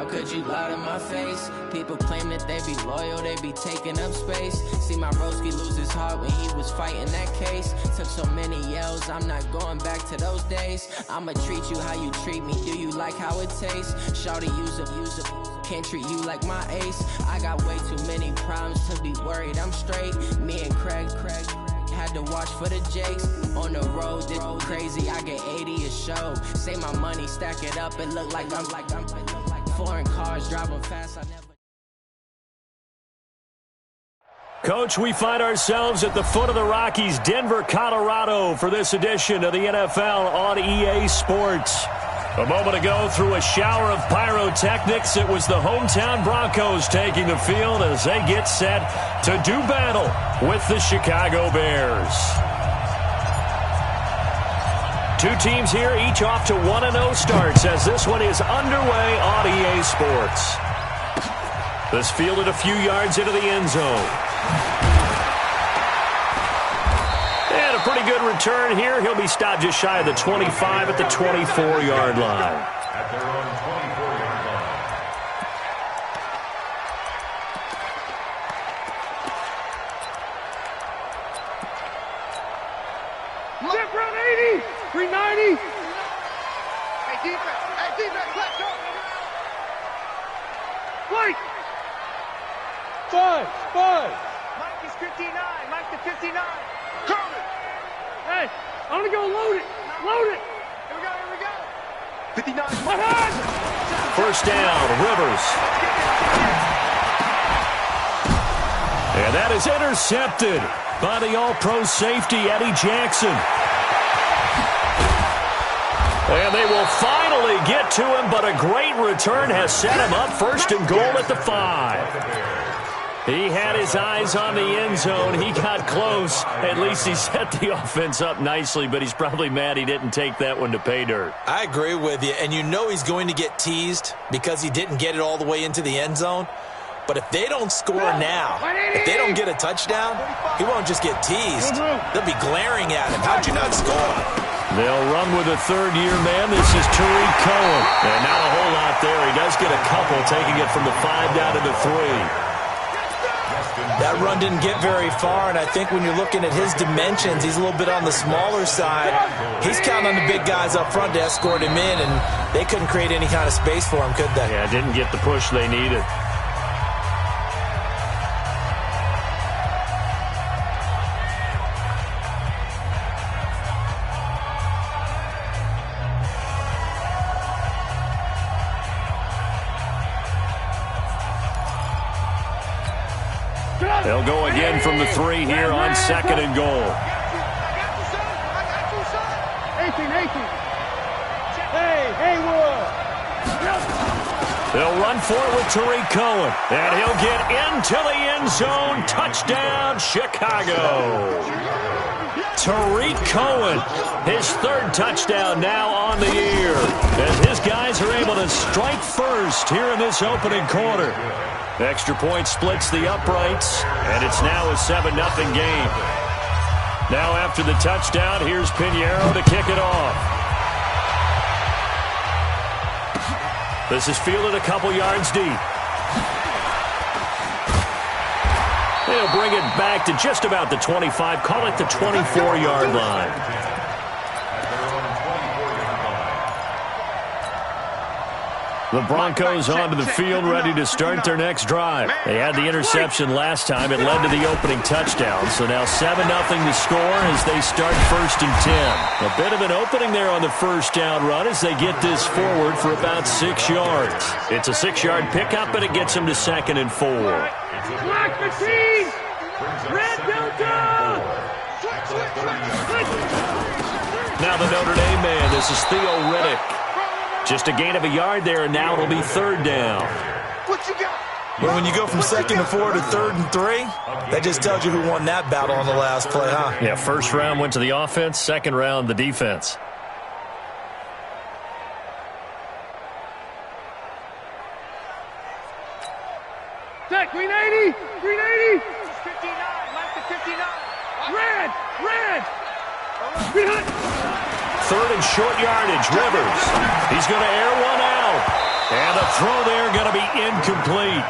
How could you lie to my face? People claim that they be loyal, they be taking up space. See my broski lose his heart when he was fighting that case. Took so many yells, I'm not going back to those days. I'ma treat you how you treat me, do you like how it tastes? Shawty use up, can't treat you like my ace. I got way too many problems to be worried, I'm straight. Me and Craig had to watch for the Jakes. On the road, this crazy, I get 80 a show. Say my money, stack it up, it look like I'm foreign cars driving fast, I never. Coach, we find ourselves at the foot of the Rockies, Denver, Colorado, for this edition of the NFL on EA Sports. A moment ago, through a shower of pyrotechnics, it was the hometown Broncos taking the field as they get set to do battle with the Chicago Bears. Two teams here, each off to 1-0 starts as this one is underway on EA Sports. This fielded a few yards into the end zone. And a pretty good return here. He'll be stopped just shy of the 25 at the 24-yard line. At their own 24-yard line. Zip run 80, 390. Hey, defense, let's go. Wait. 5. Mike is 59, Mike to 59. Coming. Hey, I'm gonna go load it. Here we go. 59. First down, Rivers. And that is intercepted by the all-pro safety, Eddie Jackson. And they will finally get to him, but a great return has set him up first and goal at the 5. He had his eyes on the end zone. He got close. At least he set the offense up nicely, but he's probably mad he didn't take that one to pay dirt. I agree with you, and you know he's going to get teased because he didn't get it all the way into the end zone. But if they don't score now, if they don't get a touchdown, he won't just get teased. They'll be glaring at him. How'd you not score? They'll run with a third-year man. This is Tariq Cohen. And not a whole lot there. He does get a couple, taking it from the 5 down to the 3. That run didn't get very far, and I think when you're looking at his dimensions, he's a little bit on the smaller side. He's counting on the big guys up front to escort him in, and they couldn't create any kind of space for him, could they? Yeah, didn't get the push they needed. They'll go again from the 3 here on 2nd and goal. 18. Hey, Will. They'll run for it with Tariq Cohen. And he'll get into the end zone. Touchdown, Chicago. Tariq Cohen, his 3rd touchdown now on the year. As his guys are able to strike first here in this opening quarter. Extra point splits the uprights, and it's now a 7-0 game. Now after the touchdown, here's Pinheiro to kick it off. This is fielded a couple yards deep. They'll bring it back to just about the 25, call it the 24-yard line. The Broncos onto the field, ready to start their next drive. They had the interception last time. It led to the opening touchdown. So now 7-0 to score as they start 1st and 10. A bit of an opening there on the first down run as they get this forward for about 6 yards. It's a 6-yard pickup, and it gets them to 2nd and 4. Black machine! Red Delta! Now the Notre Dame man. This is Theo Riddick. Just a gain of a yard there, and now it'll be 3rd down. What you got? Well, when you go from 2nd and 4 to 3rd and 3, that just tells you who won that battle on the last play, huh? Yeah, first round went to the offense, second round the defense. Set, green 80! Green 80! 59, Mike to 59. Red! Green hot! 3rd and short yardage, Rivers. He's going to air one out. And the throw there going to be incomplete.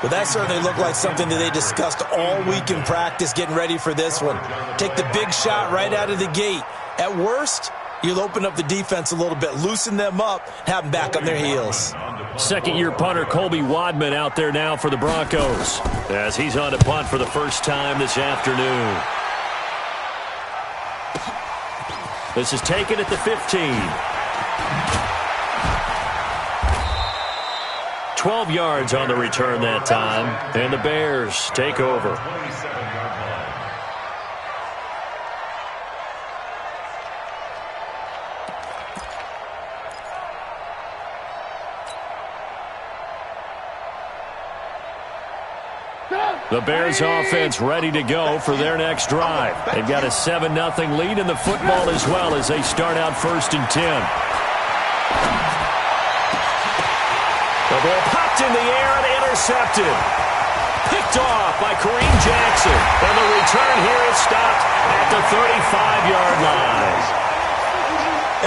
Well, that certainly looked like something that they discussed all week in practice getting ready for this one. Take the big shot right out of the gate. At worst, you'll open up the defense a little bit, loosen them up, have them back on their heels. Second-year punter Colby Wadman out there now for the Broncos as he's on to punt for the first time this afternoon. This is taken at the 15. 12 yards on the return that time, and the Bears take over. The Bears offense ready to go for their next drive. They've got a 7-0 lead in the football as well as they start out 1st and 10. The ball popped in the air and intercepted. Picked off by Kareem Jackson. And the return here is stopped at the 35-yard line.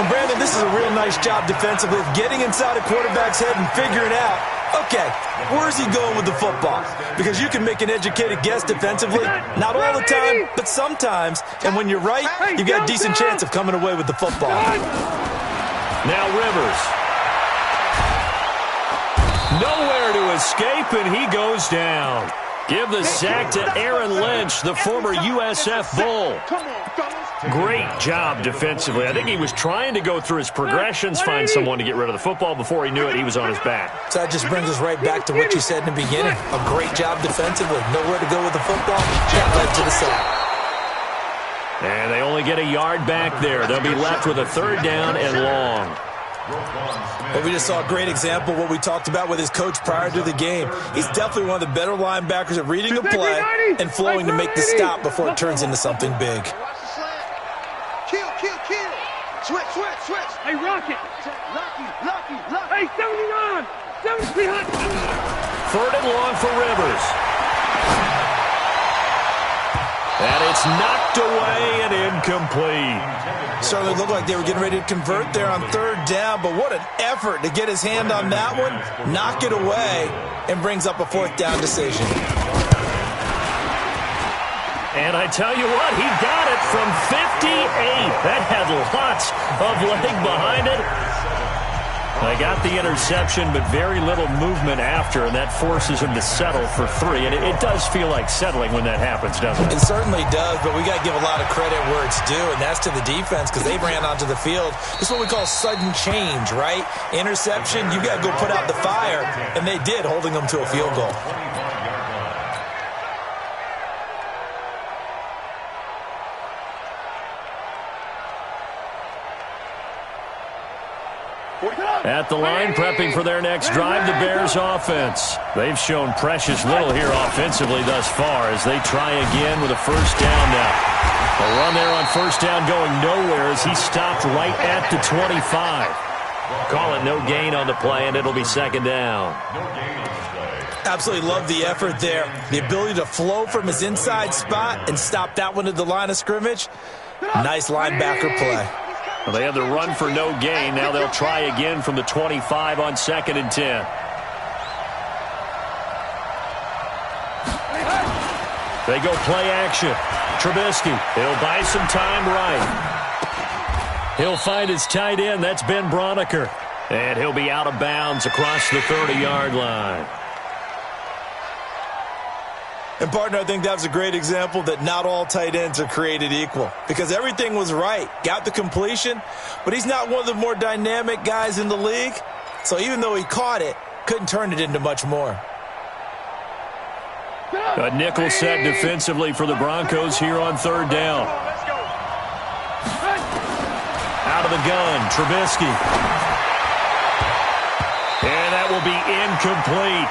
And Brandon, this is a real nice job defensively of getting inside a quarterback's head and figuring out, okay, where's he going with the football? Because you can make an educated guess defensively, not all the time, but sometimes. And when you're right, you've got a decent chance of coming away with the football. Now Rivers. Nowhere to escape, and he goes down. Give the sack to Aaron Lynch, the former USF Bull. Great job defensively. I think he was trying to go through his progressions, find someone to get rid of the football. Before he knew it, he was on his back. So that just brings us right back to what you said in the beginning. A great job defensively. Nowhere to go with the football. That led to the sack. And they only get a yard back there. They'll be left with a 3rd down and long. Well, we just saw a great example of what we talked about with his coach prior to the game. He's definitely one of the better linebackers at reading a play and flowing to make the stop before it turns into something big. Kill. Switch. Hey, Rocket. Lucky. Hey, 79. 7300. 3rd and long for Rivers. And it's knocked away and incomplete. Certainly looked like they were getting ready to convert there on 3rd down, but what an effort to get his hand on that one, knock it away, and brings up a 4th down decision. And I tell you what, he got it from 58. That had lots of leg behind it. They got the interception, but very little movement after, and that forces him to settle for 3. And it does feel like settling when that happens, doesn't it? It certainly does, but we got to give a lot of credit where it's due, and that's to the defense because they ran onto the field. This is what we call sudden change, right? Interception, you got to go put out the fire, and they did, holding them to a field goal. At the line, prepping for their next drive, the Bears offense. They've shown precious little here offensively thus far as they try again with a 1st down now. A run there on 1st down going nowhere as he stopped right at the 25. Call it no gain on the play, and it'll be 2nd down. Absolutely love the effort there. The ability to flow from his inside spot and stop that one at the line of scrimmage. Nice linebacker play. Well, they had the run for no gain. Now they'll try again from the 25 on 2nd and 10. They go play action. Trubisky, he'll buy some time right. He'll find his tight end. That's Ben Broniker. And he'll be out of bounds across the 30-yard line. And, partner, I think that was a great example that not all tight ends are created equal because everything was right. Got the completion, but he's not one of the more dynamic guys in the league. So even though he caught it, couldn't turn it into much more. A nickel set defensively for the Broncos here on 3rd down. Out of the gun, Trubisky. And that will be incomplete.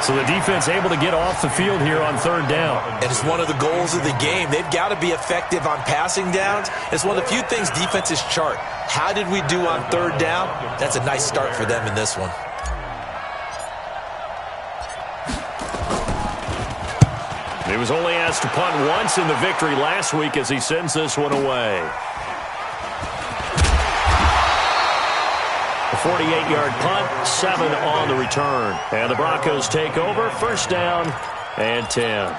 So the defense able to get off the field here on 3rd down. And it's one of the goals of the game. They've got to be effective on passing downs. It's one of the few things defenses chart. How did we do on 3rd down? That's a nice start for them in this one. He was only asked to punt once in the victory last week as he sends this one away. A 48-yard punt, 7 on the return. And the Broncos take over, first down and 10.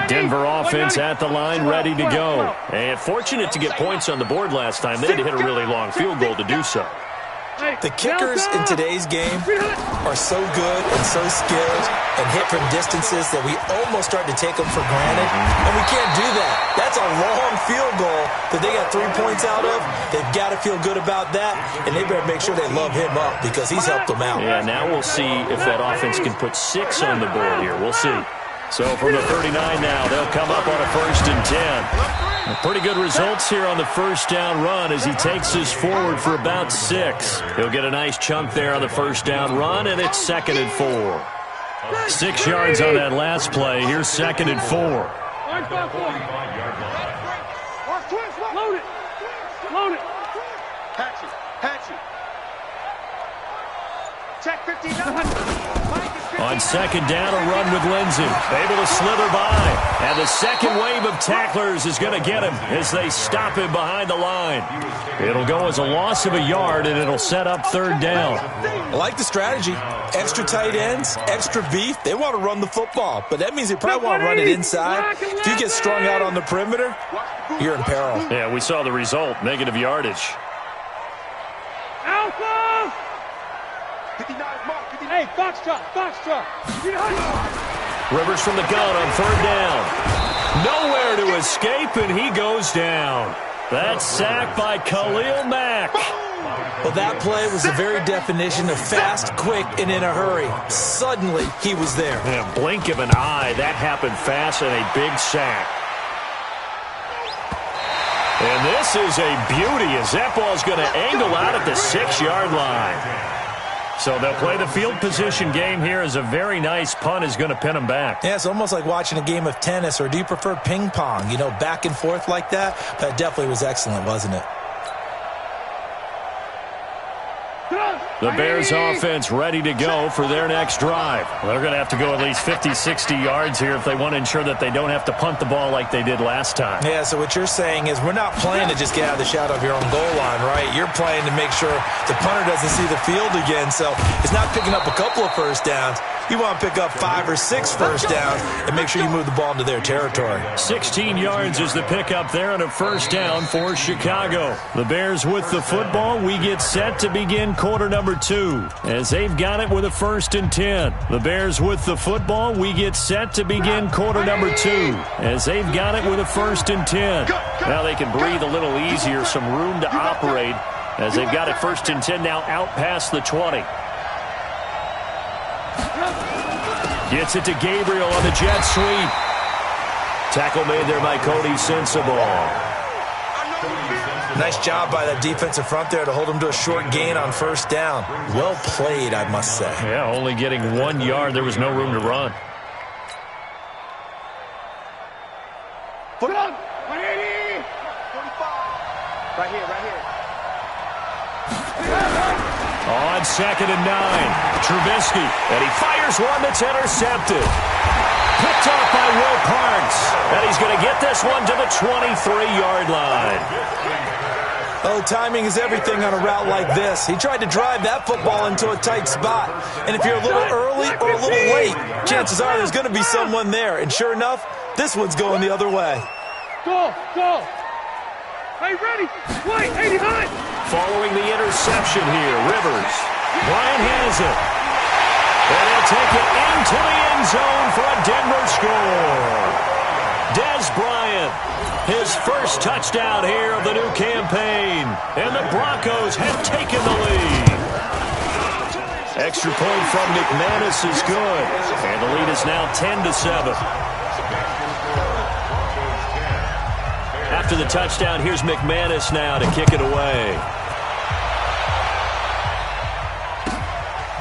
Denver offense at the line, ready to go. And fortunate to get points on the board last time. They had to hit a really long field goal to do so. The kickers in today's game are so good and so skilled and hit from distances that we almost start to take them for granted, and we can't do that. That's a long field goal that they got 3 points out of. They've got to feel good about that, and they better make sure they love him up because he's helped them out. Yeah, now we'll see if that offense can put 6 on the board here. We'll see. So from the 39 now, they'll come up on a 1st and 10. Pretty good results here on the first down run as he takes us forward for about 6. He'll get a nice chunk there on the first down run, and it's 2nd and 4. 6 yards on that last play. Here's 2nd and 4. Load it. Load it. Patch it. Patch it. Check 59. On 2nd down, a run with Lindsey. Able to slither by. And the second wave of tacklers is going to get him as they stop him behind the line. It'll go as a loss of a yard, and it'll set up 3rd down. I like the strategy. Extra tight ends, extra beef. They want to run the football, but that means they probably want to run it inside. If you get strung out on the perimeter, you're in peril. Yeah, we saw the result. Negative yardage. Alpha! 59 mark. Hey, Foxtrot. Rivers from the gun on 3rd down. Nowhere to escape, and he goes down. That's sacked by Khalil Mack. Well, that play was the very definition of fast, quick, and in a hurry. Suddenly, he was there. In a blink of an eye, that happened fast and a big sack. And this is a beauty as that ball's going to angle out at the 6-yard line. So they'll play the field position game here as a very nice punt is going to pin them back. Yeah, it's almost like watching a game of tennis, or do you prefer ping pong? You know, back and forth like that? That definitely was excellent, wasn't it? The Bears offense ready to go for their next drive. They're going to have to go at least 50, 60 yards here if they want to ensure that they don't have to punt the ball like they did last time. Yeah, so what you're saying is we're not playing to just get out of the shadow of your own goal line, right? You're playing to make sure the punter doesn't see the field again. So it's not picking up a couple of first downs. You want to pick up 5 or 6 first downs and make sure you move the ball into their territory. 16 yards is the pickup there and a first down for Chicago. The Bears with the football. We get set to begin quarter number 2 as they've got it with a 1st and 10. The Bears with the football. We get set to begin quarter number 2 as they've got it with a 1st and 10. Now they can breathe a little easier, some room to operate as they've got it 1st and 10 now out past the 20. Gets it to Gabriel on the jet sweep. Tackle made there by Cody Sensabaugh. Nice job by that defensive front there to hold him to a short gain on first down. Well played, I must say. Yeah, only getting 1 yard. There was no room to run. Put it on. 180. 45. Right here. On 2nd and 9, Trubisky, and he fires one that's intercepted. Picked off by Will Parks, and he's going to get this one to the 23-yard line. Oh, timing is everything on a route like this. He tried to drive that football into a tight spot, and if you're a little early or a little late, chances are there's going to be someone there, and sure enough, this one's going the other way. Go. Hey, ready. Wait, 89. Following the interception here, Rivers. Bryant has it. And he'll take it into the end zone for a Denver score. Dez Bryant, his first touchdown here of the new campaign. And the Broncos have taken the lead. Extra point from McManus is good. And the lead is now 10-7. After the touchdown, here's McManus now to kick it away.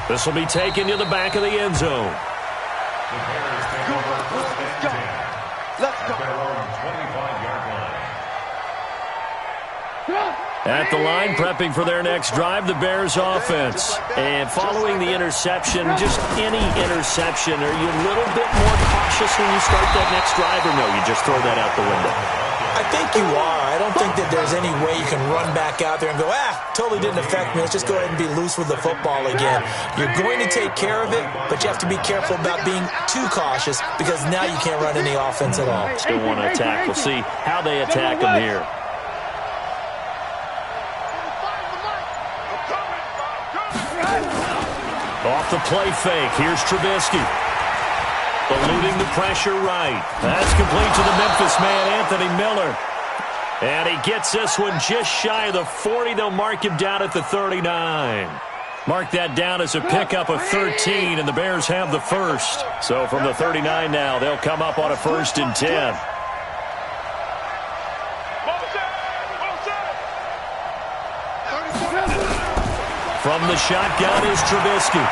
This will be taken to the back of the end zone. Let's go. At the line, prepping for their next drive, the Bears offense. And following the interception, just any interception, are you a little bit more cautious when you start that next drive, or no, you just throw that out the window? I think you are. I don't think that there's any way you can run back out there and go, totally didn't affect me. Let's just go ahead and be loose with the football again. You're going to take care of it, but you have to be careful about being too cautious because now you can't run any offense at all. Still want to attack. We'll see how they attack him here. Off the play fake. Here's Trubisky. Eluding the pressure right. That's complete to the Memphis man, Anthony Miller. And he gets this one just shy of the 40. They'll mark him down at the 39. Mark that down as a pickup of 13, and the Bears have the first. So from the 39 now, they'll come up on a 1st and 10. From the shotgun is Trubisky.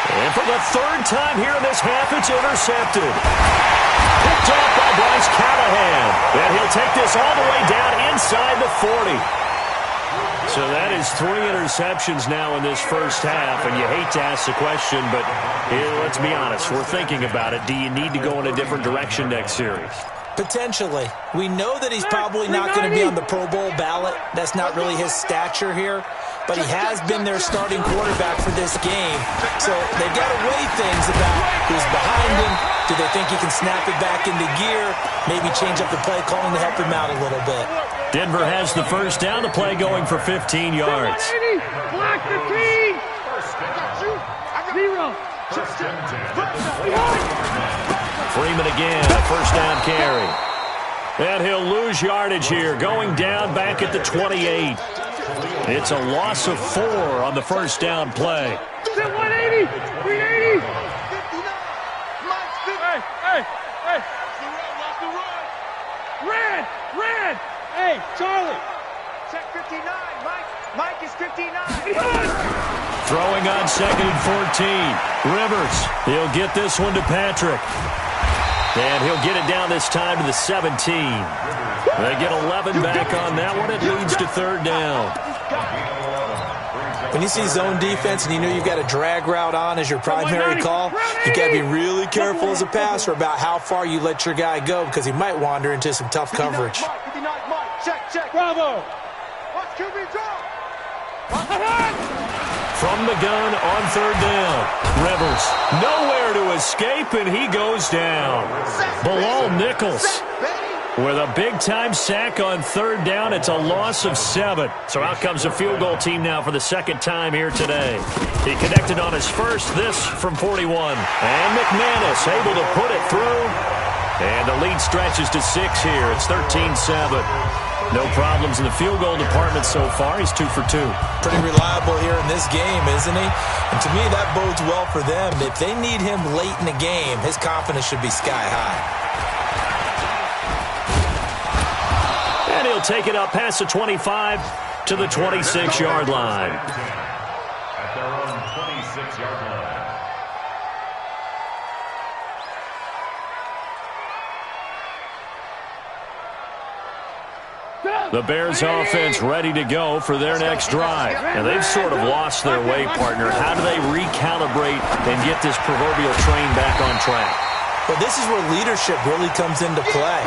And for the 3rd time here in this half, it's intercepted. Picked off by Bryce Callahan. And he'll take this all the way down inside the 40. So that is 3 interceptions now in this first half. And you hate to ask the question, but let's be honest. We're thinking about it. Do you need to go in a different direction next series? Potentially. We know that he's probably not going to be on the Pro Bowl ballot. That's not really his stature here. But he has been their starting quarterback for this game. So they've got to weigh things about who's behind him. Do they think he can snap it back into gear? Maybe change up the play calling to help him out a little bit. Denver has the first down. The play going for 15 yards. Block the team! Zero. Freeman again, a first down carry. And he'll lose yardage here, going down back at the 28. It's a loss of 4 on the first down play. 180! 380! Hey! Red! Hey, Charlie! Check 59. Mike is 59. Throwing on 2nd and 14. Rivers, he'll get this one to Patrick. And he'll get it down this time to the 17. They get 11 back on that one. It leads to 3rd down. When you see zone defense and you know you've got a drag route on as your primary call, you got to be really careful as a passer about how far you let your guy go because he might wander into some tough coverage. Check. Bravo. Watch QB draw. From the gun on 3rd down. Rivers, nowhere to escape, and he goes down. Bilal Nichols with a big-time sack on 3rd down. It's a loss of 7. So out comes a field goal team now for the 2nd time here today. He connected on his first, this from 41. And McManus able to put it through. And the lead stretches to 6 here. It's 13-7. No problems in the field goal department so far. He's 2 for 2. Pretty reliable here in this game, isn't he? And to me, that bodes well for them. If they need him late in the game, his confidence should be sky high. And he'll take it up past the 25 to the 26-yard line. At their own 26-yard line. The Bears offense ready to go for their next drive. And they've sort of lost their way, partner. How do they recalibrate and get this proverbial train back on track? Well, this is where leadership really comes into play.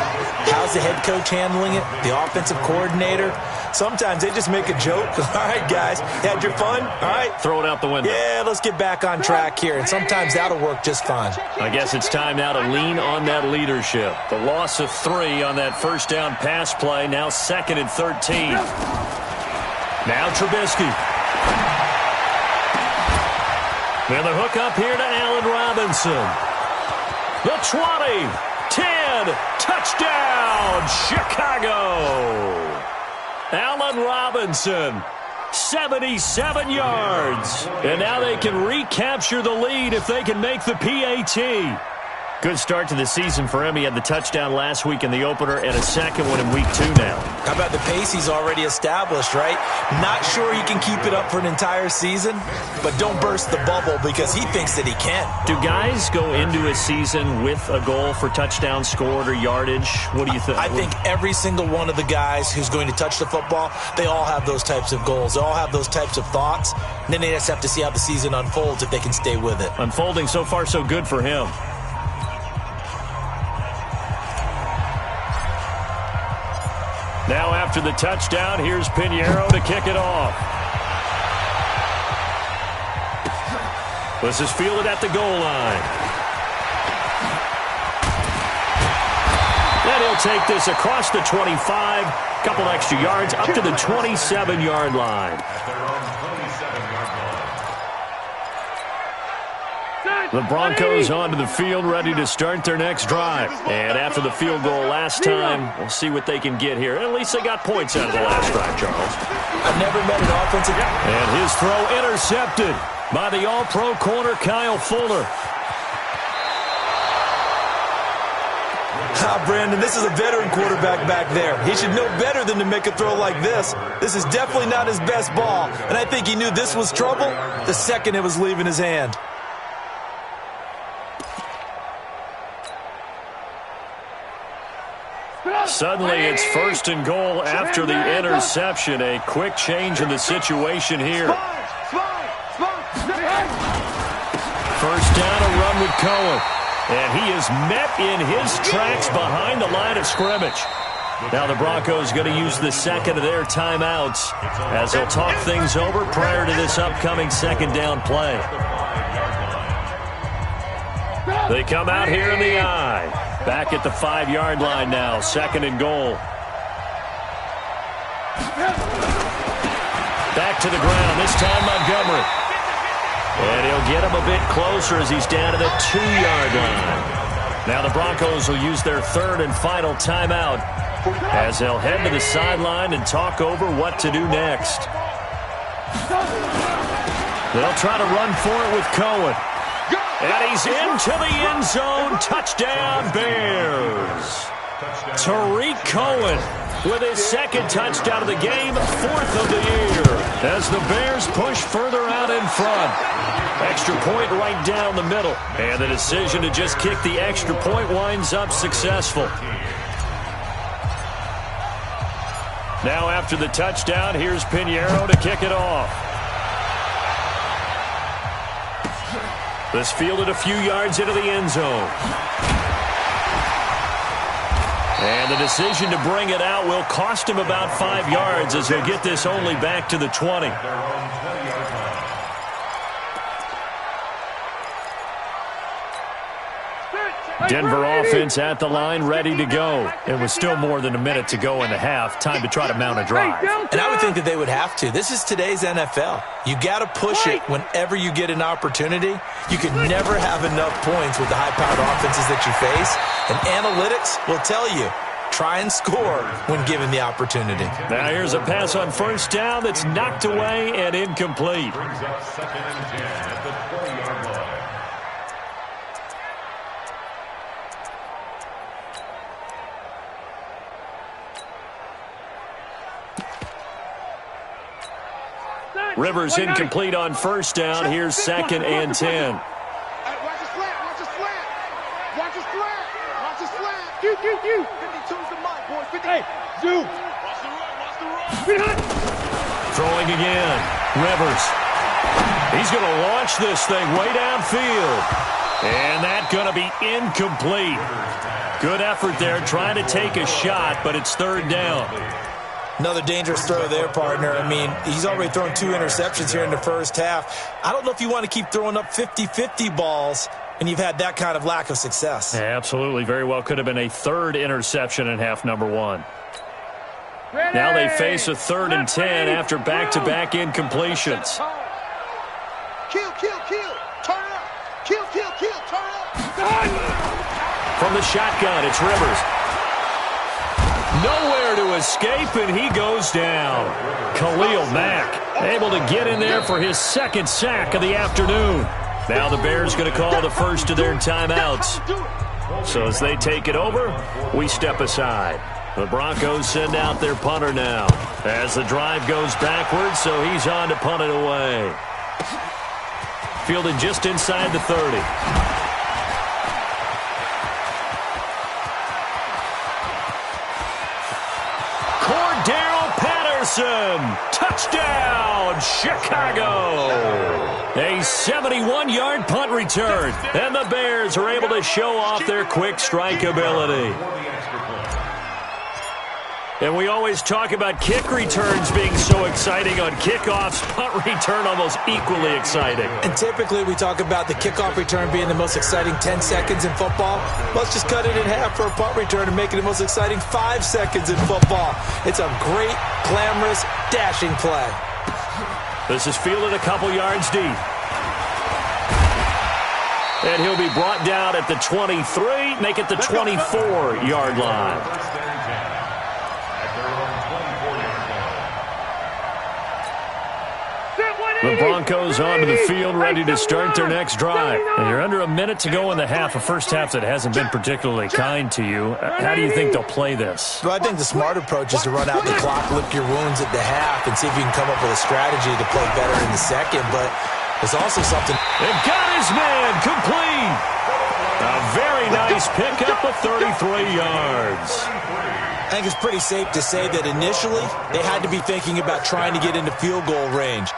How's the head coach handling it? The offensive coordinator? Sometimes they just make a joke. All right, guys, you had your fun? All right. Throw it out the window. Yeah, let's get back on track here. And sometimes that'll work just fine. I guess it's time now to lean on that leadership. The loss of 3 on that first down pass play. Now 2nd and 13. Now Trubisky. And the hook up here to Allen Robinson. The 20, 10, touchdown, Chicago. Allen Robinson, 77 yards. And now they can recapture the lead if they can make the PAT. Good start to the season for him. He had the touchdown last week in the opener and a second one in week 2 now. How about the pace he's already established, right? Not sure he can keep it up for an entire season, but don't burst the bubble because he thinks that he can. Do guys go into a season with a goal for touchdown scored or yardage? What do you think? I think every single one of the guys who's going to touch the football, they all have those types of goals. They all have those types of thoughts. And then they just have to see how the season unfolds if they can stay with it. Unfolding so far so good for him. After the touchdown, here's Pinheiro to kick it off. This is fielded at the goal line. And he'll take this across the 25, couple extra yards, up to the 27-yard line. The Broncos onto the field, ready to start their next drive. And after the field goal last time, we'll see what they can get here. At least they got points out of the last drive, Charles. I've never met an offensive... And his throw intercepted by the all-pro corner, Kyle Fuller. Brandon, this is a veteran quarterback back there. He should know better than to make a throw like this. This is definitely not his best ball, and I think he knew this was trouble the second it was leaving his hand. Suddenly it's 1st and goal after the interception. A quick change in the situation here. First down, a run with Cohen. And he is met in his tracks behind the line of scrimmage. Now the Broncos going to use the second of their timeouts as they'll talk things over prior to this upcoming second down play. They come out here in the eye. Back at the 5-yard line now, 2nd and goal. Back to the ground, this time Montgomery. And he'll get him a bit closer as he's down to the 2-yard line. Now the Broncos will use their 3rd and final timeout as they'll head to the sideline and talk over what to do next. They'll try to run for it with Cohen. And he's into the end zone. Touchdown, Bears. Tariq Cohen with his 2nd touchdown of the game, 4th of the year, as the Bears push further out in front. Extra point right down the middle. And the decision to just kick the extra point winds up successful. Now after the touchdown, here's Pinheiro to kick it off. This fielded a few yards into the end zone. And the decision to bring it out will cost him about 5 yards as he'll get this only back to the 20. Denver offense at the line, ready to go. It was still more than a minute to go in the half. Time to try to mount a drive. And I would think that they would have to. This is today's NFL. You got to push it whenever you get an opportunity. You could never have enough points with the high-powered offenses that you face. And analytics will tell you, try and score when given the opportunity. Now here's a pass on 1st down that's knocked away and incomplete. Brings up 2nd and 10 at the 20-yard line. Rivers incomplete on 1st down. Here's 2nd and 10. Watch the slant, watch the slant. Watch the slant, watch the slant. Q. 52's the mic, boys. 50. Hey, zoom. Watch the run. Throwing again. Rivers. He's going to launch this thing way downfield. And that's going to be incomplete. Good effort there, trying to take a shot, but it's 3rd down. Another dangerous throw there, partner. I mean, he's already thrown 2 interceptions here in the first half. I don't know if you want to keep throwing up 50-50 balls, and you've had that kind of lack of success. Absolutely. Very well could have been a 3rd interception in half number 1. Now they face a 3rd and 10 after back-to-back incompletions. Kill. Turn it up. Kill. Turn it up. From the shotgun, it's Rivers. Nowhere to escape, and he goes down. Khalil Mack able to get in there for his 2nd sack of the afternoon. Now the Bears going to call the first of their timeouts. So as they take it over, we step aside. The Broncos send out their punter now as the drive goes backwards, so he's on to punt it away. Fielded just inside the 30. Touchdown, Chicago! A 71-yard punt return, and the Bears are able to show off their quick strike ability. And we always talk about kick returns being so exciting on kickoffs. Punt return almost equally exciting. And typically we talk about the kickoff return being the most exciting 10 seconds in football. Let's just cut it in half for a punt return and make it the most exciting 5 seconds in football. It's a great, glamorous, dashing play. This is fielded a couple yards deep. And he'll be brought down at the 23, make it the 24-yard line. The Broncos onto the field, ready to start their next drive. And you're under a minute to go in the half, a first half that hasn't been particularly kind to you. How do you think they'll play this? Well, I think the smart approach is to run out the clock, lick your wounds at the half, and see if you can come up with a strategy to play better in the second. But there's also something. They've got his man complete. A very nice pickup of 33 yards. I think it's pretty safe to say that initially they had to be thinking about trying to get into field goal range.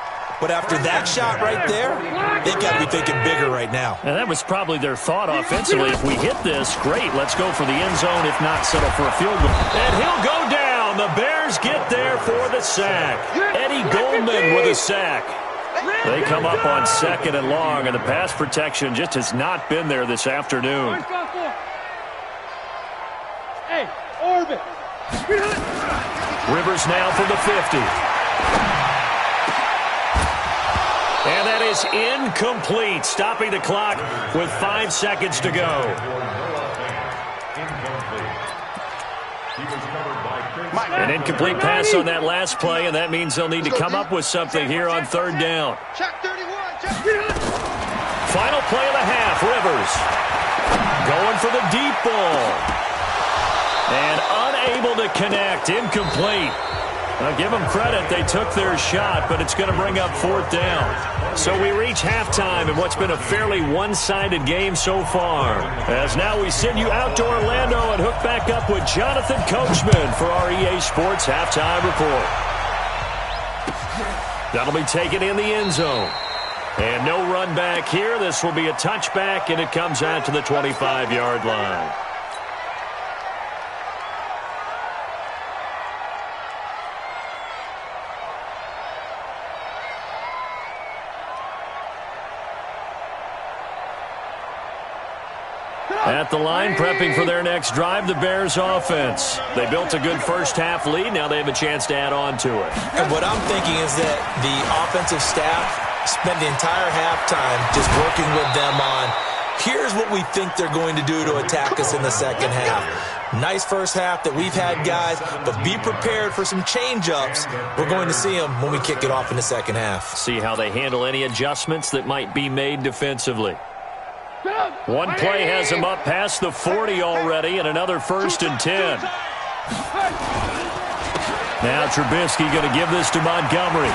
But after that shot right there, they've got to be thinking bigger right now. And that was probably their thought offensively. If we hit this, great. Let's go for the end zone. If not, settle for a field goal. And he'll go down. The Bears get there for the sack. Eddie Goldman with a sack. They come up on 2nd and long, and the pass protection just has not been there this afternoon. Hey, Orbit. Rivers now from the 50. And that is incomplete, stopping the clock with 5 seconds to go. An incomplete pass on that last play, and that means they'll need to come up with something here on 3rd down. Final play of the half, Rivers. Going for the deep ball. And unable to connect, incomplete. I'll give them credit. They took their shot, but it's going to bring up 4th down. So we reach halftime in what's been a fairly one-sided game so far. As now we send you out to Orlando and hook back up with Jonathan Coachman for our EA Sports Halftime Report. That'll be taken in the end zone. And no run back here. This will be a touchback, and it comes out to the 25-yard line. At the line, prepping for their next drive, the Bears offense. They built a good first-half lead. Now they have a chance to add on to it. And what I'm thinking is that the offensive staff spent the entire halftime just working with them on, here's what we think they're going to do to attack us in the second half. Nice first half that we've had, guys, but be prepared for some change-ups. We're going to see them when we kick it off in the second half. See how they handle any adjustments that might be made defensively. One play has him up past the 40 already, and another 1st and 10. Now Trubisky going to give this to Montgomery.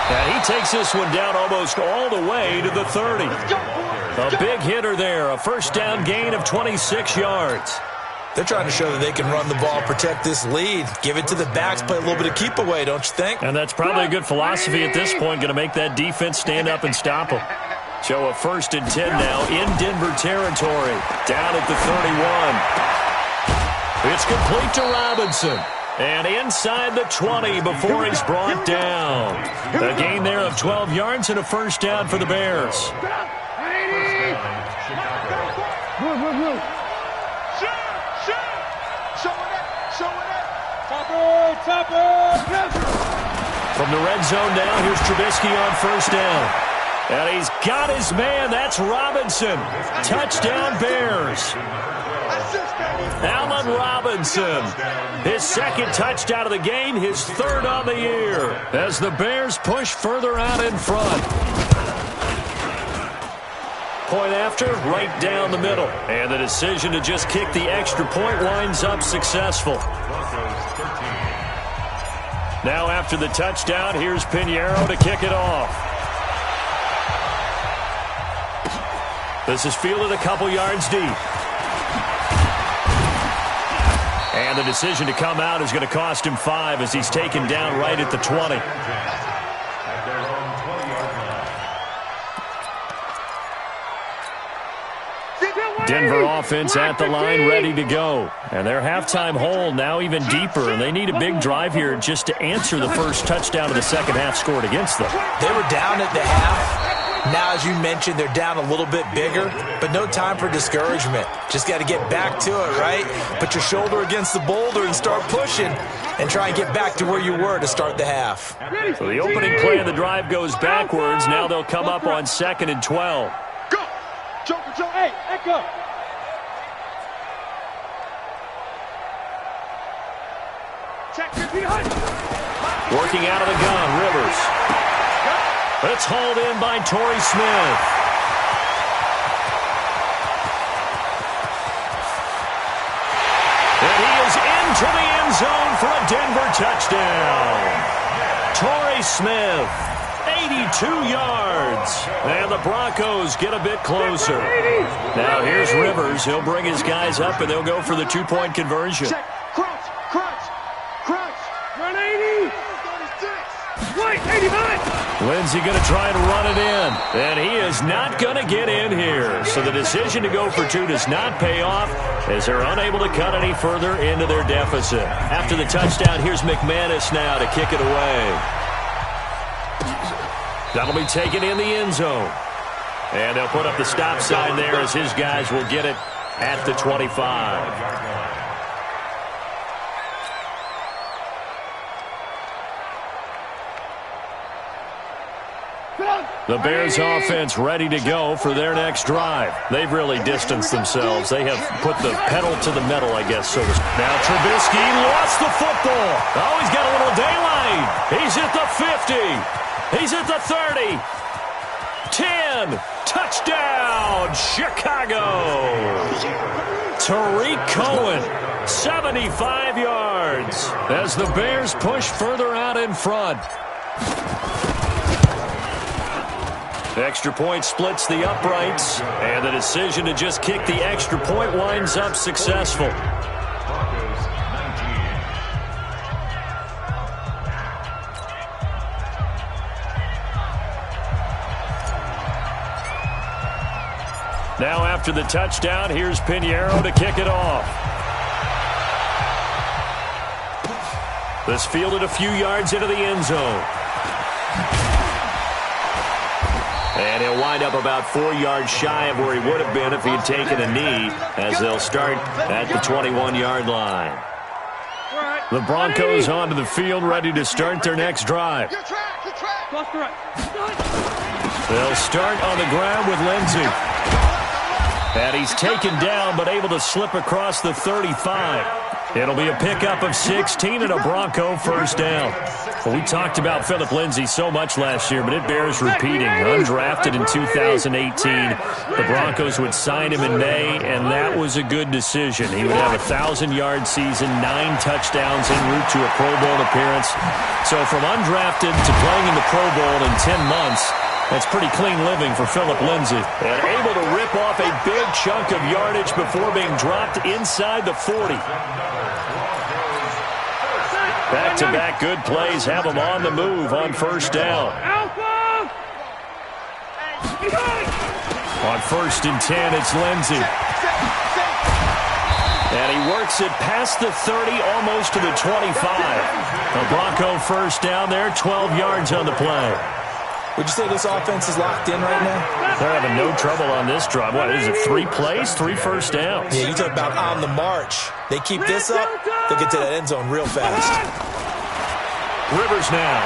And he takes this one down almost all the way to the 30. A big hitter there, a 1st down gain of 26 yards. They're trying to show that they can run the ball, protect this lead, give it to the backs, play a little bit of keep away, don't you think? And that's probably a good philosophy at this point, going to make that defense stand up and stop them. So a 1st and 10 now in Denver territory, down at the 31. It's complete to Robinson. And inside the 20 before he's brought down. A gain there of 12 yards and a 1st down for the Bears. From the red zone now, here's Trubisky on 1st down. And he's got his man. That's Robinson. Touchdown, Bears. Allen Robinson. His 2nd touchdown of the game, his 3rd on the year. As the Bears push further out in front. Point after, right down the middle. And the decision to just kick the extra point winds up successful. Now after the touchdown, here's Pinheiro to kick it off. This is fielded a couple yards deep. And the decision to come out is going to cost him 5 as he's taken down right at the 20. Denver offense at the line, ready to go. And their halftime hole now even deeper, and they need a big drive here just to answer the first touchdown of the second half scored against them. They were down at the half. Now, as you mentioned, they're down a little bit bigger, but no time for discouragement. Just got to get back to it, right? Put your shoulder against the boulder and start pushing and try and get back to where you were to start the half. So the opening play of the drive goes backwards. Now they'll come up on 2nd and 12. Go! Control, hey, echo! Check your behind. Working out of the gun, Rivers. It's hauled in by Torrey Smith. And he is into the end zone for a Denver touchdown. Torrey Smith, 82 yards. And the Broncos get a bit closer. Now here's Rivers. He'll bring his guys up, and they'll go for the two-point conversion. Check, crunch, run 80. 36. Wait, 89. Lindsey going to try and run it in. And he is not going to get in here. So the decision to go for two does not pay off as they're unable to cut any further into their deficit. After the touchdown, here's McManus now to kick it away. That'll be taken in the end zone. And they'll put up the stop sign there as his guys will get it at the 25. The Bears offense ready to go for their next drive. They've really distanced themselves. They have put the pedal to the metal, I guess. So now Trubisky lost the football. Oh, he's got a little daylight. He's at the 50. He's at the 30. 10. Touchdown, Chicago. Tariq Cohen, 75 yards as the Bears push further out in front. Extra point splits the uprights, and the decision to just kick the extra point winds up successful. Now after the touchdown, here's Pinheiro to kick it off. This fielded a few yards into the end zone. And he'll wind up about 4 yards shy of where he would have been if he had taken a knee, as they'll start at the 21-yard line. The Broncos onto the field, ready to start their next drive. They'll start on the ground with Lindsey. And he's taken down, but able to slip across the 35. It'll be a pickup of 16 and a Bronco first down. Well, we talked about Philip Lindsay so much last year, but it bears repeating. Undrafted in 2018. The Broncos would sign him in May, and that was a good decision. He would have a 1,000-yard season, 9 touchdowns en route to a Pro Bowl appearance. So from undrafted to playing in the Pro Bowl in 10 months, that's pretty clean living for Philip Lindsay. And able to rip off a big chunk of yardage before being dropped inside the 40. Back-to-back good plays have him on the move on first down. On 1st and 10, it's Lindsey. And he works it past the 30, almost to the 25. A Bronco first down there, 12 yards on the play. Would you say this offense is locked in right now? They're having no trouble on this drive. What is it, 3 plays, 3 first downs? Yeah, you talk about on the march. They keep this up, they'll get to that end zone real fast. Rivers now.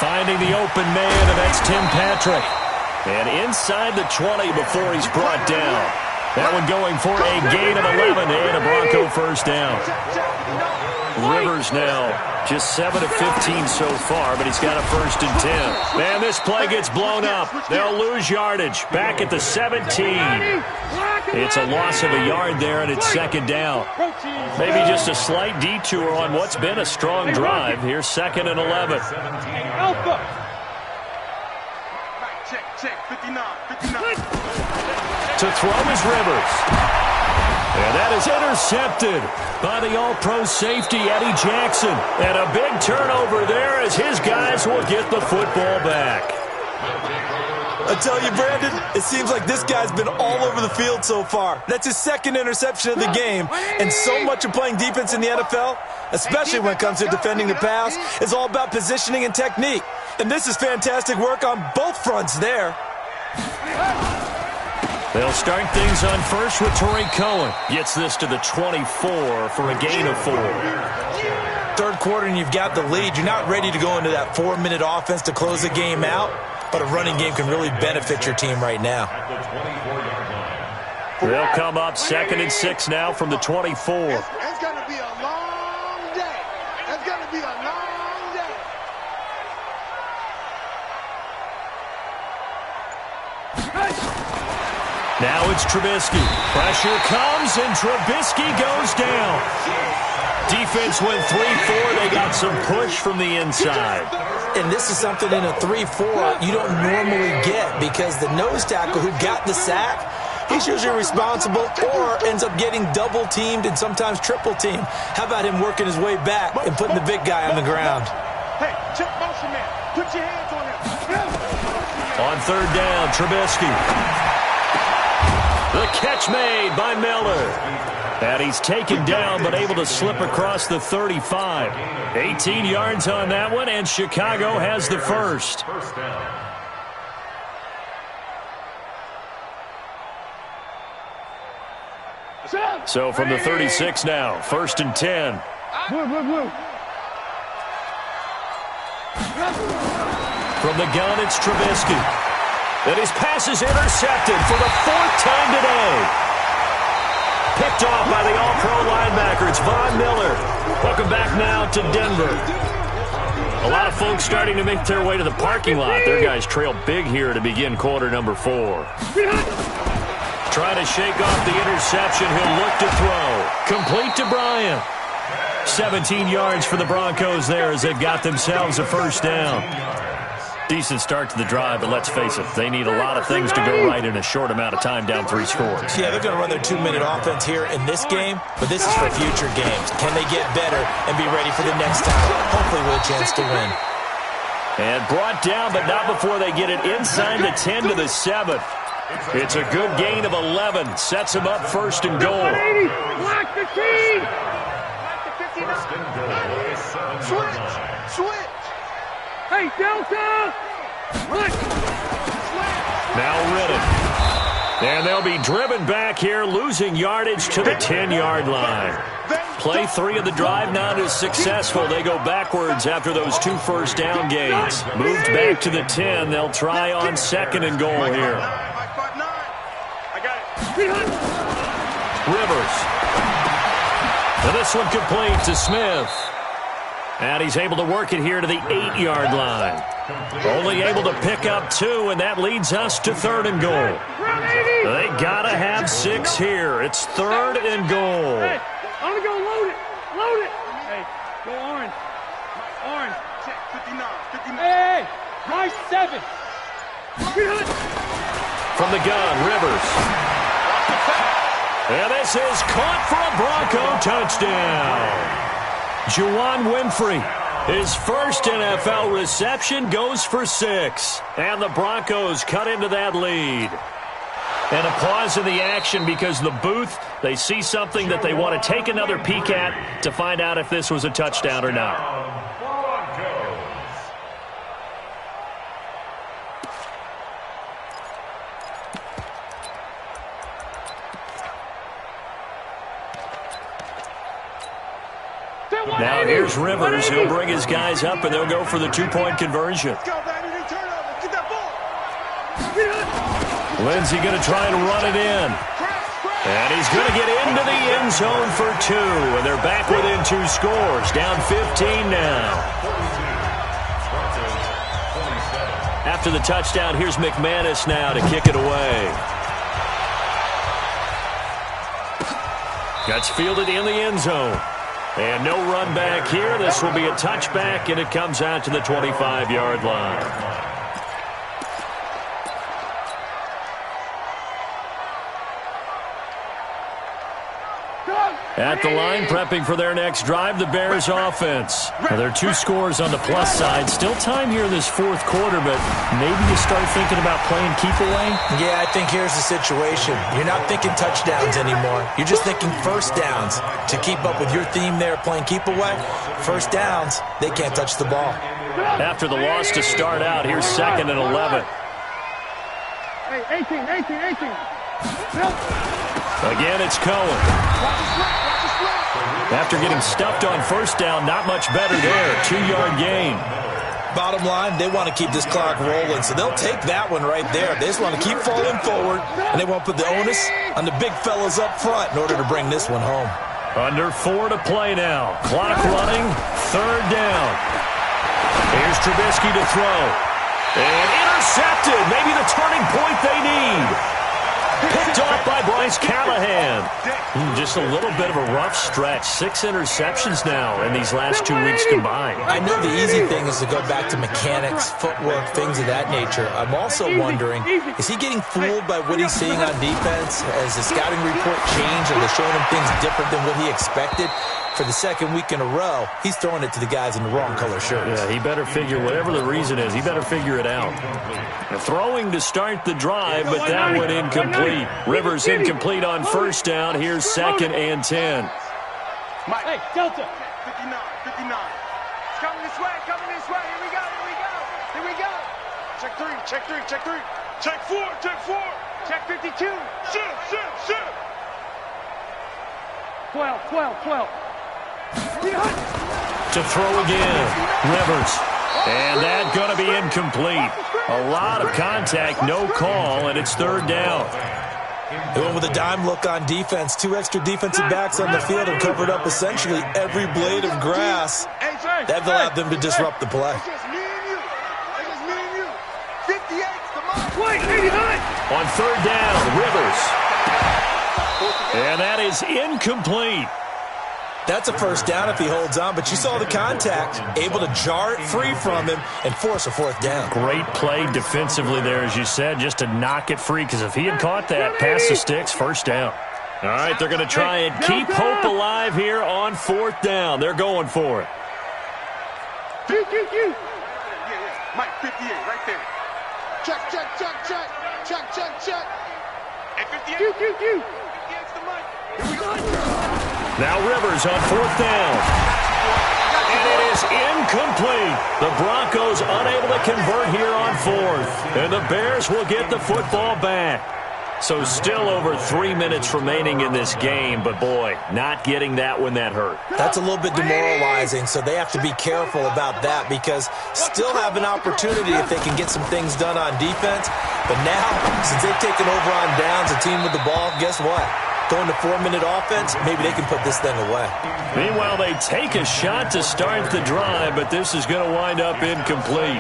Finding the open man, and that's Tim Patrick. And inside the 20 before he's brought down. That one going for a gain of 11 and a Bronco first down. Rivers now just 7 of 15 so far, but he's got a 1st and 10. Man, this play gets blown up. They'll lose yardage. Back at the 17. It's a loss of a yard there, and it's 2nd down. Maybe just a slight detour on what's been a strong drive. Here's 2nd and 11. To throw is Rivers. And that is intercepted by the all-pro safety, Eddie Jackson. And a big turnover there as his guys will get the football back. I tell you, Brandon, it seems like this guy's been all over the field so far. That's his second interception of the game, and so much of playing defense in the NFL, especially when it comes to defending the pass, is all about positioning and technique. And this is fantastic work on both fronts there. They'll start things on first with Tariq Cohen. Gets this to the 24 for a gain of 4. Third quarter and you've got the lead. You're not ready to go into that 4-minute offense to close the game out, but a running game can really benefit your team right now. They'll come up 2nd and 6 now from the 24. It's going to be a long day. It's going to be a long day. Now it's Trubisky. Pressure comes, and Trubisky goes down. Defense went 3-4. They got some push from the inside. And this is something in a 3-4 you don't normally get, because the nose tackle who got the sack, he's usually responsible or ends up getting double-teamed and sometimes triple-teamed. How about him working his way back and putting the big guy on the ground? Hey, check motion man. Put your hands on him. On 3rd down, Trubisky. The catch made by Miller. And he's taken down but able to slip across the 35. 18 yards on that one, and Chicago has the first. So from the 36 now, 1st and 10. From the gun, it's Trubisky. And his pass is intercepted for the 4th time today. Picked off by the all-pro linebacker. It's Von Miller. Welcome back now to Denver. A lot of folks starting to make their way to the parking lot. Their guys trail big here to begin quarter number 4. Trying to shake off the interception. He'll look to throw. Complete to Bryant. 17 yards for the Broncos there as they've got themselves a first down. Decent start to the drive, but let's face it, they need a lot of things to go right in a short amount of time, down 3 scores. Yeah, they're going to run their 2-minute offense here in this game, but this is for future games. Can they get better and be ready for the next time? Hopefully with a chance to win. And brought down, but not before they get it inside the 10 to the 7. It's a good gain of 11. Sets them up 1st and goal. Block the team. Switch. Hey, Delta! Now Riddick. And they'll be driven back here, losing yardage to the 10-yard line. Play 3 of the drive not as successful. They go backwards after those 2 first down gains. Moved back to the 10. They'll try on 2nd and goal here. Rivers. And this one complete to Smith. And he's able to work it here to the 8-yard line. Only able to pick up 2, and that leads us to 3rd and goal. They gotta have 6 here. It's 3rd and goal. Hey, I'm gonna go load it. Load it. Hey, go orange. Orange. Check 59. Hey, my 7. From the gun, Rivers. And this is caught for a Bronco touchdown. Juwan Winfrey, his first NFL reception, goes for 6. And the Broncos cut into that lead. And a pause in the action because the booth, they see something that they want to take another peek at to find out if this was a touchdown or not. Now here's Rivers. He'll bring his guys up, and they'll go for the 2-point conversion. Lindsey going to try and run it in. And he's going to get into the end zone for 2. And they're back within 2 scores. Down 15 now. After the touchdown, here's McManus now to kick it away. Gets fielded in the end zone. And no run back here. This will be a touchback, and it comes out to the 25-yard line. At the line, prepping for their next drive, the Bears offense. Now, there are 2 scores on the plus side. Still time here in this fourth quarter, but maybe you start thinking about playing keep away? Yeah, I think here's the situation. You're not thinking touchdowns anymore. You're just thinking first downs. To keep up with your theme there, playing keep away, first downs, they can't touch the ball. After the loss to start out, here's 2nd and 11. Hey, 18. Again, it's Cohen. After getting stuffed on first down, not much better there. 2-yard gain. Bottom line, they want to keep this clock rolling, so they'll take that one right there. They just want to keep falling forward, and they won't put the onus on the big fellas up front in order to bring this one home. Under 4 to play now. Clock running, 3rd down. Here's Trubisky to throw. And intercepted. Maybe the turning point they need. Picked off by Bryce Callahan. Just a little bit of a rough stretch. 6 interceptions now in these last 2 weeks combined. I know the easy thing is to go back to mechanics, footwork, things of that nature. I'm also wondering, is he getting fooled by what he's seeing on defense? Has the scouting report changed? Are they showing him things different than what he expected? For the 2nd week in a row, he's throwing it to the guys in the wrong color shirts. Yeah, he better figure, whatever the reason is, he better figure it out. Throwing to start the drive, but that one incomplete. Rivers incomplete on first down. Here's 2nd and 10. Hey, Delta. 59. It's coming this way. Here we go. Check 3. Check 4. Check 52. Shoot. 12. To throw again. Rivers. And that's going to be incomplete. A lot of contact, no call, and it's 3rd down. They went with a dime look on defense. 2 extra defensive backs on the field and covered up essentially every blade of grass. That allowed them to disrupt the play. It's just me and you. 58's the mark. On 3rd down, Rivers. And that is incomplete. That's a first down if he holds on, but you saw the contact. Able to jar it free from him and force a 4th down. Great play defensively there, as you said, just to knock it free, because if he had caught that, pass the sticks, first down. All right, they're going to try and keep hope alive here on 4th down. They're going for it. Yeah. Mike, 58, right there. Check. Hey, 58. 58's the mic. Here we go. Now Rivers on 4th down. And it is incomplete. The Broncos unable to convert here on 4th. And the Bears will get the football back. So still over 3 minutes remaining in this game, but boy, not getting that one, that hurt. That's a little bit demoralizing, so they have to be careful about that because still have an opportunity if they can get some things done on defense. But now, since they've taken over on downs, a team with the ball, guess what? Going to 4-minute offense, maybe they can put this thing away. Meanwhile, they take a shot to start the drive, but this is going to wind up incomplete.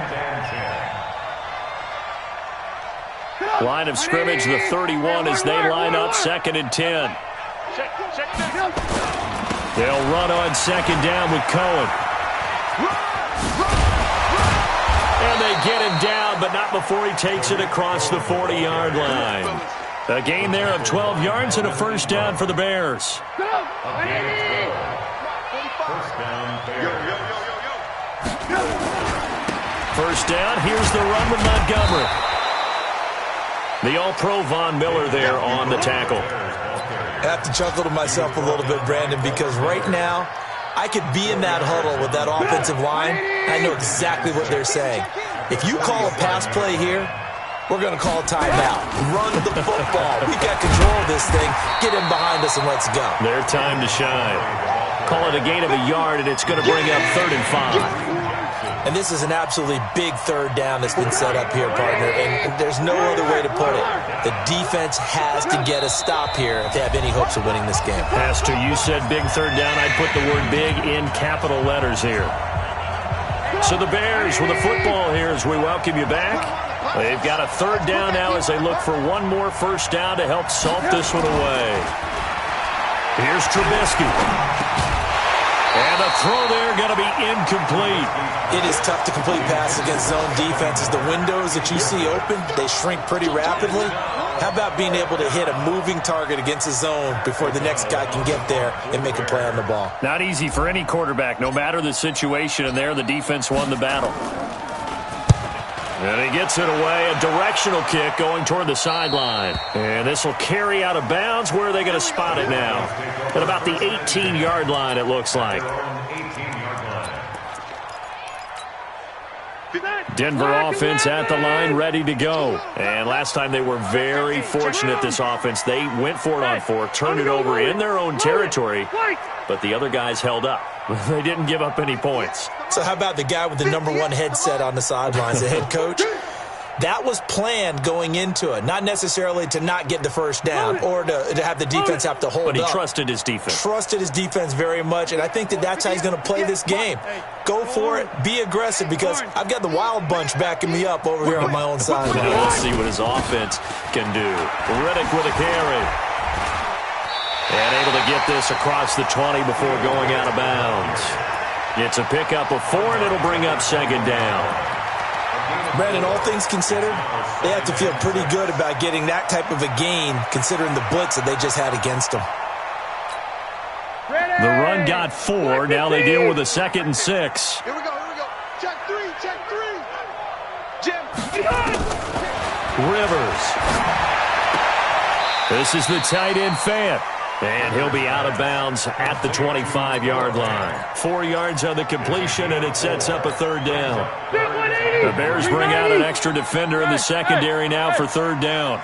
Line of scrimmage, the 31, as they line up 2nd and 10. They'll run on 2nd down with Cohen. And they get him down, but not before he takes it across the 40-yard line. A gain there of 12 yards and a first down for the Bears. First down, here's the run with Montgomery. The All-Pro Von Miller there on the tackle. I have to chuckle to myself a little bit, Brandon, because right now I could be in that huddle with that offensive line. I know exactly what they're saying. If you call a pass play here, we're going to call a timeout. Run the football. We've got control of this thing. Get him behind us and let's go. Their time to shine. Call it a gain of a yard, and it's going to bring up 3rd and 5. And this is an absolutely big 3rd down that's been set up here, partner. And there's no other way to put it. The defense has to get a stop here if they have any hopes of winning this game. Has to. You said big 3rd down. I'd put the word big in capital letters here. So the Bears with the football here as we welcome you back. They've got a 3rd down now as they look for one more first down to help salt this one away. Here's Trubisky. And the throw there going to be incomplete. It is tough to complete passes against zone defenses. The windows that you see open, they shrink pretty rapidly. How about being able to hit a moving target against his zone before the next guy can get there and make a play on the ball? Not easy for any quarterback, no matter the situation, and there the defense won the battle. And he gets it away, a directional kick going toward the sideline. And this will carry out of bounds. Where are they going to spot it now? At about the 18-yard line, it looks like. Denver offense at the line, ready to go. And last time they were very fortunate, this offense. They went for it on 4, turned it over in their own territory, but the other guys held up. They didn't give up any points. So how about the guy with the #1 headset on the sidelines, the head coach? That was planned going into it, not necessarily to not get the first down or to have the defense have to hold up. But he trusted his defense. Trusted his defense very much, and I think that's how he's going to play this game. Go for it, be aggressive, because I've got the wild bunch backing me up over here on my own side. Now let's see what his offense can do. Riddick with a carry. And able to get this across the 20 before going out of bounds. It's a pickup of 4, and it'll bring up second down. Brandon, all things considered, they have to feel pretty good about getting that type of a gain, considering the blitz that they just had against them. The run got 4. Now they deal with a 2nd and 6. Here we go, here we go. Check 3, check 3. Jim. Rivers. This is the tight end Fant. And he'll be out of bounds at the 25-yard line. 4 yards on the completion, and it sets up a 3rd down. The Bears bring out an extra defender in the secondary now for 3rd down.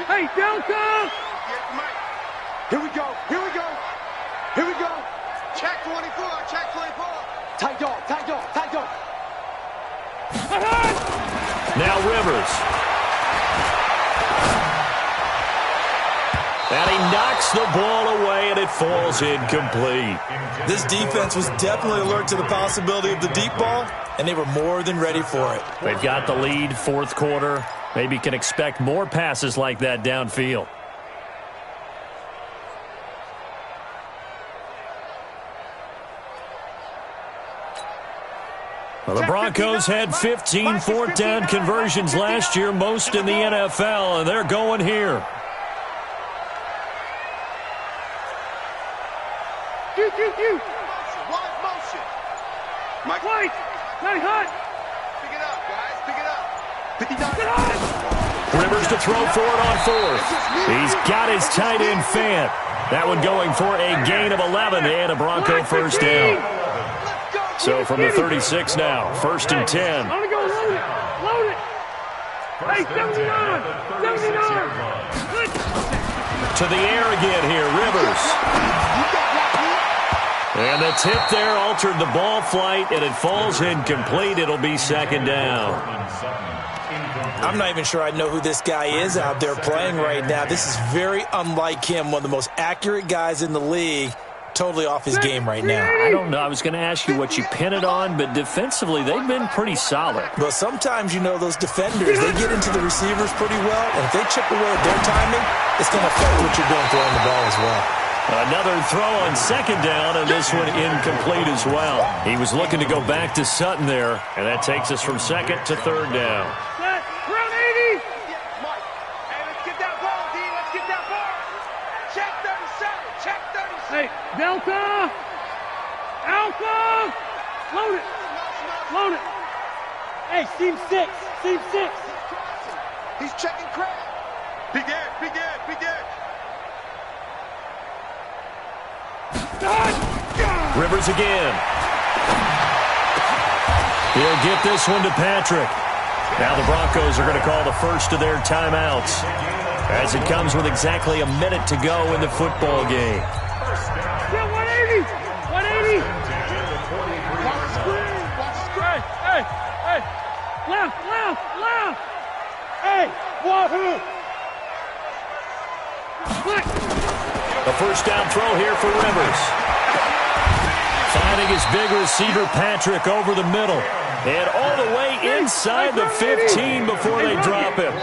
Hey, Delta! Here we go, here we go, here we go. Check 24, check 24. Tight dog, tight dog, tight dog. Now Rivers. And he knocks the ball away, and it falls incomplete. This defense was definitely alert to the possibility of the deep ball, and they were more than ready for it. They've got the lead, 4th quarter. Maybe can expect more passes like that downfield. Well, the Broncos had 15 4th down conversions last year, most in the NFL, and they're going here. Wide motion. Mike White. Hey, hot. Pick it up, guys. Pick it up. 59. Rivers to throw for it on 4th. He's got his tight end Fant. That one going for a gain of 11 and a Bronco 1st down. So from the 36 now, 1st and 10. I'm going to go load it. Load it. Hey, 79. 79. To the air again here, Rivers. And the tip there altered the ball flight, and it falls incomplete. It'll be 2nd down. I'm not even sure I know who this guy is out there playing right now. This is very unlike him, one of the most accurate guys in the league. Totally off his game right now. I don't know. I was going to ask you what you pin it on, but defensively, they've been pretty solid. Well, sometimes, those defenders, they get into the receivers pretty well, and if they chip away at their timing, it's going to affect what you're doing throwing the ball as well. Another throw on 2nd down, and this one incomplete as well. He was looking to go back to Sutton there, and that takes us from 2nd to 3rd down. Set, round 80. Mike, hey, let's get that ball, D. Let's get that ball. Check 37, check 37. Hey, Delta, Alpha, load it, load it. Hey, seam 6, seam 6. He's checking crab. Big edge, big edge, big edge. Rivers again. He'll get this one to Patrick. Now the Broncos are going to call the first of their timeouts as it comes with exactly a minute to go in the football game. Yeah, 180. 180. Watch the screen. Watch the screen. Hey, hey. Left, left, left. Hey, wahoo. The 1st down throw here for Rivers. Finding his big receiver, Patrick, over the middle. And all the way inside the 15 before they drop him.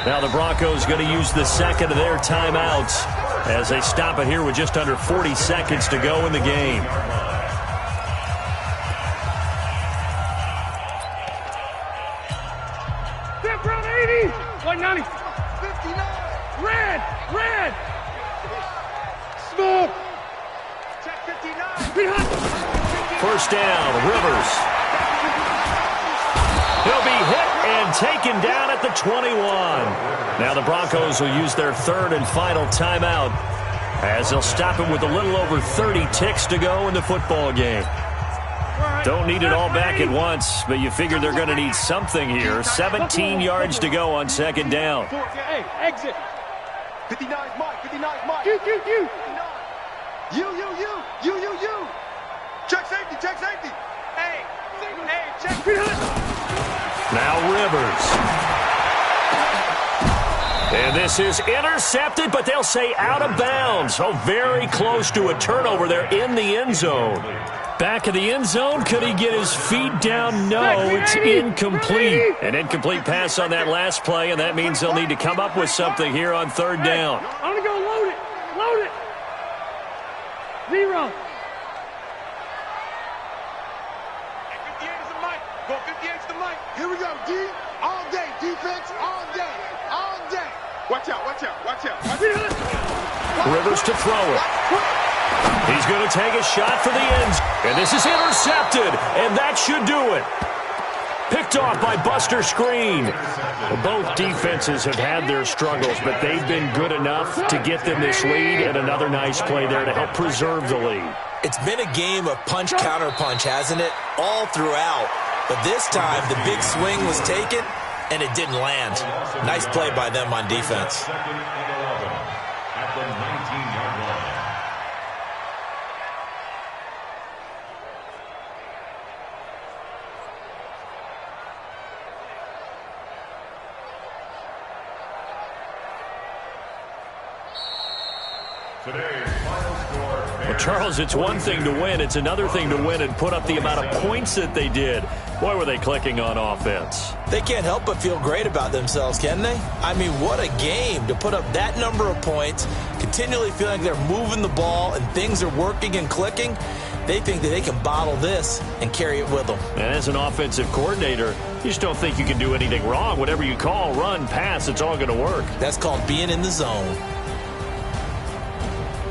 Now the Broncos going to use the 2nd of their timeouts as they stop it here with just under 40 seconds to go in the game. Step round 80. 190. Red! Red! Smoke! Check 59! First down, Rivers. He'll be hit and taken down at the 21. Now the Broncos will use their third and final timeout as they'll stop him with a little over 30 ticks to go in the football game. Don't need it all back at once, but you figure they're going to need something here. 17 yards to go on second down. Hey, exit. 59's Mike. 59's Mike. You. You. Check safety. Hey, check. Now Rivers. And this is intercepted, but they'll say out of bounds. Oh, very close to a turnover there in the end zone. Back in the end zone, could he get his feet down? No, it's incomplete. An incomplete pass on that last play, and that means they'll need to come up with something here on third down. I'm going to go load it. 0. 58 is the mic. Go 58 is the mic. Here we go, D. All day. Defense, all day. Watch out. Rivers to throw it. He's going to take a shot for the ends. And this is intercepted. And that should do it. Picked off by Buster Screen. Both defenses have had their struggles, but they've been good enough to get them this lead. And another nice play there to help preserve the lead. It's been a game of punch-counter-punch, hasn't it? All throughout. But this time, the big swing was taken, and it didn't land. Nice play by them on defense. Second and 11 at the 19-yard line. Today's final score. Well, Charles, it's one thing to win. It's another thing to win and put up the amount of points that they did. Boy, were they clicking on offense. They can't help but feel great about themselves, can they? I mean, what a game to put up that number of points, continually feeling like they're moving the ball and things are working and clicking. They think that they can bottle this and carry it with them. And as an offensive coordinator, you just don't think you can do anything wrong. Whatever you call, run, pass, it's all going to work. That's called being in the zone.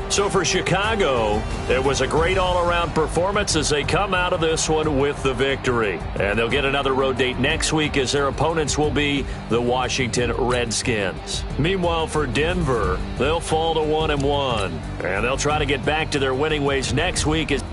So for Chicago, it was a great all-around performance as they come out of this one with the victory. And they'll get another road date next week as their opponents will be the Washington Redskins. Meanwhile, for Denver, they'll fall to 1-1. And they'll try to get back to their winning ways next week as